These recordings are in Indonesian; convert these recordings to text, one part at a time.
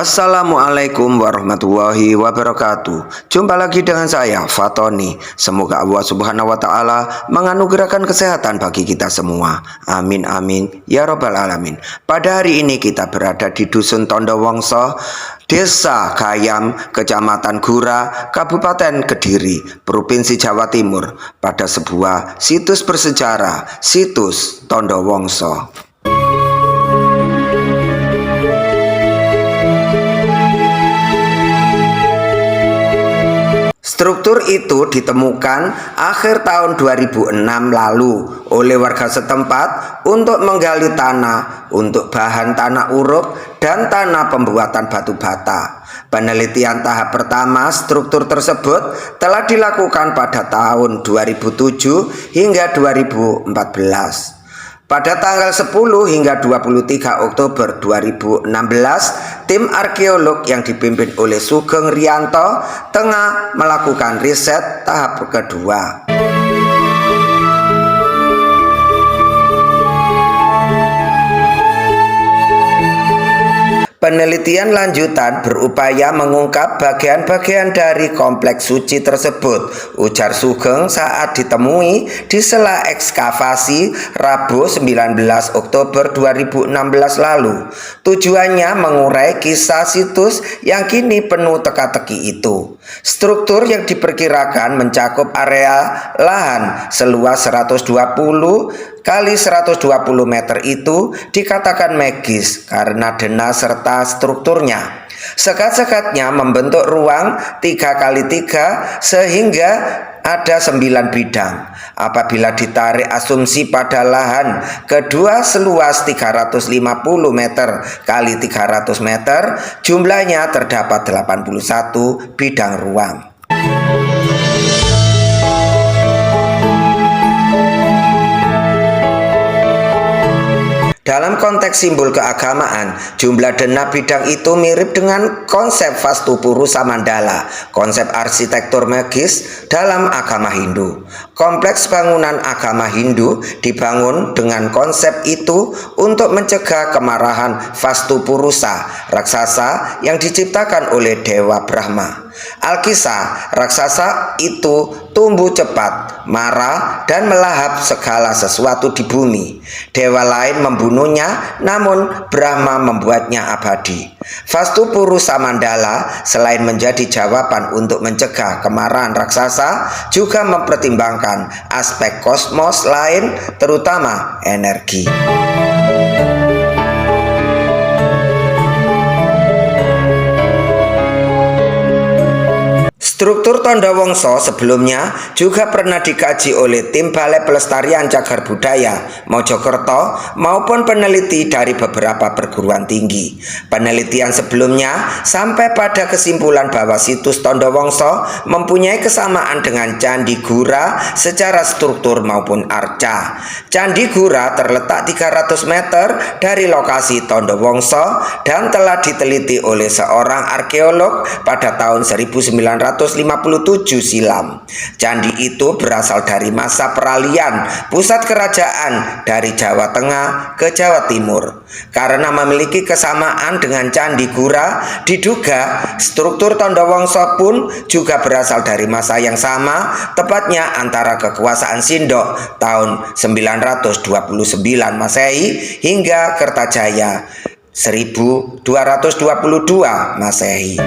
Assalamualaikum warahmatullahi wabarakatuh. Jumpa lagi dengan saya Fatoni. Semoga Allah Subhanahu wa taala menganugerahkan kesehatan bagi kita semua. Amin amin ya robbal alamin. Pada hari ini kita berada di Dusun Tondowongso, Desa Gayam, Kecamatan Gura, Kabupaten Kediri, Provinsi Jawa Timur, pada sebuah situs bersejarah, Situs Tondowongso. Struktur itu ditemukan akhir tahun 2006 lalu oleh warga setempat untuk menggali tanah untuk bahan tanah uruk dan tanah pembuatan batu bata. Penelitian tahap pertama struktur tersebut telah dilakukan pada tahun 2007 hingga 2014. Pada tanggal 10 hingga 23 Oktober 2016, tim arkeolog yang dipimpin oleh Sugeng Rianto tengah melakukan riset tahap kedua. Penelitian lanjutan berupaya mengungkap bagian-bagian dari kompleks suci tersebut, ujar Sugeng saat ditemui di sela ekskavasi Rabu 19 Oktober 2016 lalu. Tujuannya mengurai kisah situs yang kini penuh teka-teki itu. Struktur yang diperkirakan mencakup area lahan seluas 120 kali 120 meter itu dikatakan magis karena denah serta strukturnya. Sekat-sekatnya membentuk ruang 3x3 sehingga ada 9 bidang. Apabila ditarik asumsi pada lahan kedua seluas 350 meter kali 300 meter, jumlahnya terdapat 81 bidang ruang. Dalam konteks simbol keagamaan, jumlah denah bidang itu mirip dengan konsep Vastupurusha Mandala, konsep arsitektur magis dalam agama Hindu. Kompleks bangunan agama Hindu dibangun dengan konsep itu untuk mencegah kemarahan Vastupurusha, raksasa yang diciptakan oleh Dewa Brahma. Alkisah, raksasa itu tumbuh cepat, marah, dan melahap segala sesuatu di bumi. Dewa lain membunuhnya, namun Brahma membuatnya abadi. Vastupurusha Mandala selain menjadi jawaban untuk mencegah kemarahan raksasa, juga mempertimbangkan aspek kosmos lain, terutama energi. Struktur Tondowongso sebelumnya juga pernah dikaji oleh tim Balai Pelestarian Cagar Budaya Mojokerto maupun peneliti dari beberapa perguruan tinggi. Penelitian sebelumnya sampai pada kesimpulan bahwa situs Tondowongso mempunyai kesamaan dengan Candi Gura secara struktur maupun arca. Candi Gura terletak 300 meter dari lokasi Tondowongso dan telah diteliti oleh seorang arkeolog pada tahun 1957 silam. Candi itu berasal dari masa peralihan pusat kerajaan dari Jawa Tengah ke Jawa Timur. Karena memiliki kesamaan dengan Candi Gura, diduga struktur Tondowongso pun juga berasal dari masa yang sama, tepatnya antara kekuasaan Sindok tahun 929 Masehi hingga Kertajaya 1222 Masehi.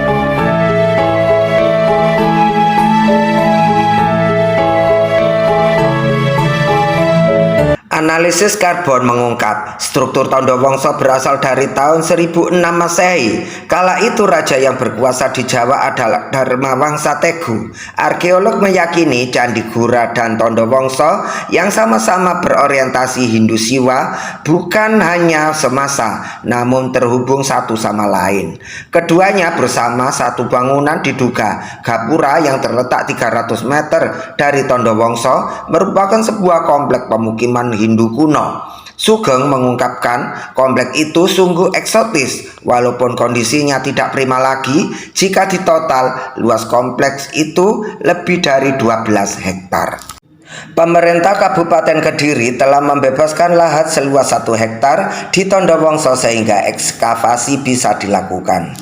Analisis karbon mengungkap struktur Tondowongso berasal dari tahun 1006 Masehi. Kala itu raja yang berkuasa di Jawa adalah Dharmawangsa Tegu. Arkeolog meyakini Candi Gura dan Tondowongso yang sama-sama berorientasi Hindu Siwa bukan hanya semasa, namun terhubung satu sama lain. Keduanya bersama satu bangunan diduga gapura yang terletak 300 meter dari Tondowongso merupakan sebuah kompleks pemukiman Hindu kuno. Sugeng mengungkapkan kompleks itu sungguh eksotis walaupun kondisinya tidak prima lagi jika ditotal luas kompleks itu lebih dari 12 hektar. Pemerintah Kabupaten Kediri telah membebaskan lahan seluas 1 hektar di Tondowongso sehingga ekskavasi bisa dilakukan.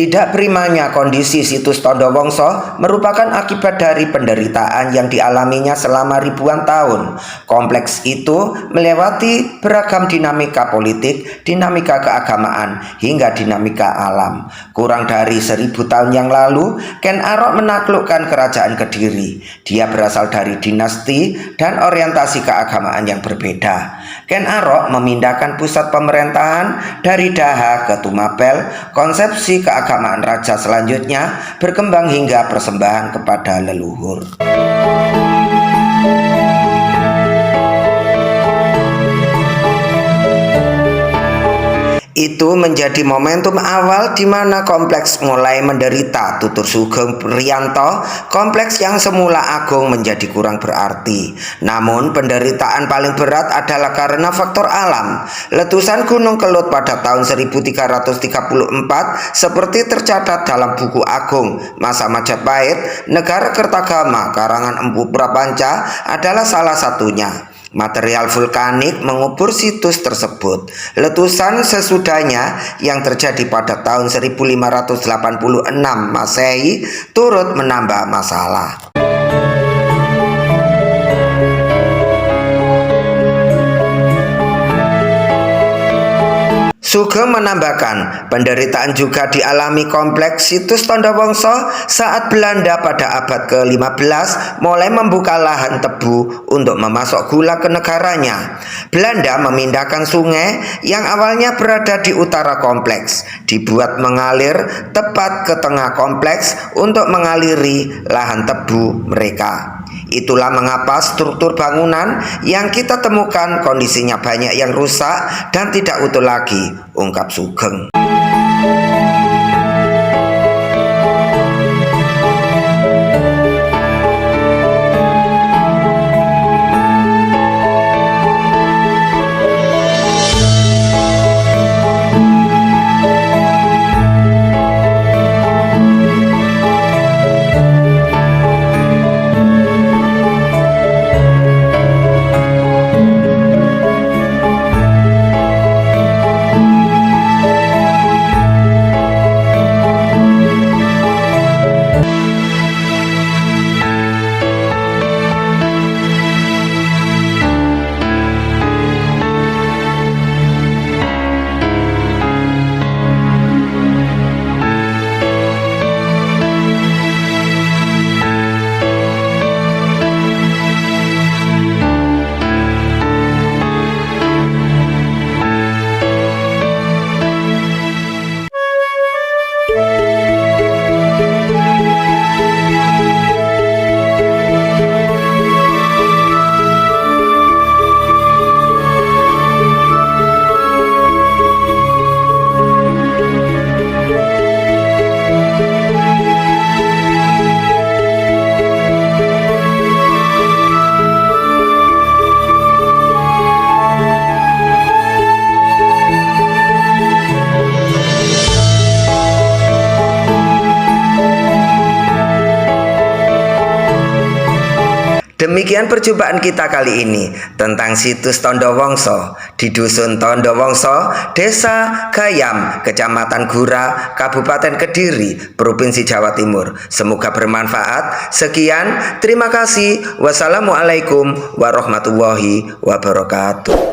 Tidak primanya kondisi situs Tondowongso merupakan akibat dari penderitaan yang dialaminya selama ribuan tahun. Kompleks itu melewati beragam dinamika politik, dinamika keagamaan, hingga dinamika alam. Kurang dari 1000 tahun yang lalu, Ken Arok menaklukkan kerajaan Kediri. Dia berasal dari dinasti dan orientasi keagamaan yang berbeda. Ken Arok memindahkan pusat pemerintahan dari Daha ke Tumapel. Konsepsi keagamaan raja selanjutnya berkembang hingga persembahan kepada leluhur. Itu menjadi momentum awal di mana kompleks mulai menderita. Tutur Sugeng Priyanto, kompleks yang semula agung menjadi kurang berarti. Namun penderitaan paling berat adalah karena faktor alam. Letusan Gunung Kelut pada tahun 1334 seperti tercatat dalam buku agung masa Majapahit, Negara Kertagama karangan Empu Prapanca adalah salah satunya. Material vulkanik mengubur situs tersebut. Letusan sesudahnya yang terjadi pada tahun 1586 Masehi turut menambah masalah. Sugeng menambahkan, penderitaan juga dialami kompleks situs Tondowongso saat Belanda pada abad ke-15 mulai membuka lahan tebu untuk memasok gula ke negaranya. Belanda memindahkan sungai yang awalnya berada di utara kompleks, dibuat mengalir tepat ke tengah kompleks untuk mengaliri lahan tebu mereka. Itulah mengapa struktur bangunan yang kita temukan kondisinya banyak yang rusak dan tidak utuh lagi, ungkap Sugeng. Demikian perjumpaan kita kali ini tentang situs Tondowongso di Dusun Tondowongso, Desa Gayam, Kecamatan Gura, Kabupaten Kediri, Provinsi Jawa Timur. Semoga bermanfaat. Sekian, terima kasih. Wassalamualaikum warahmatullahi wabarakatuh.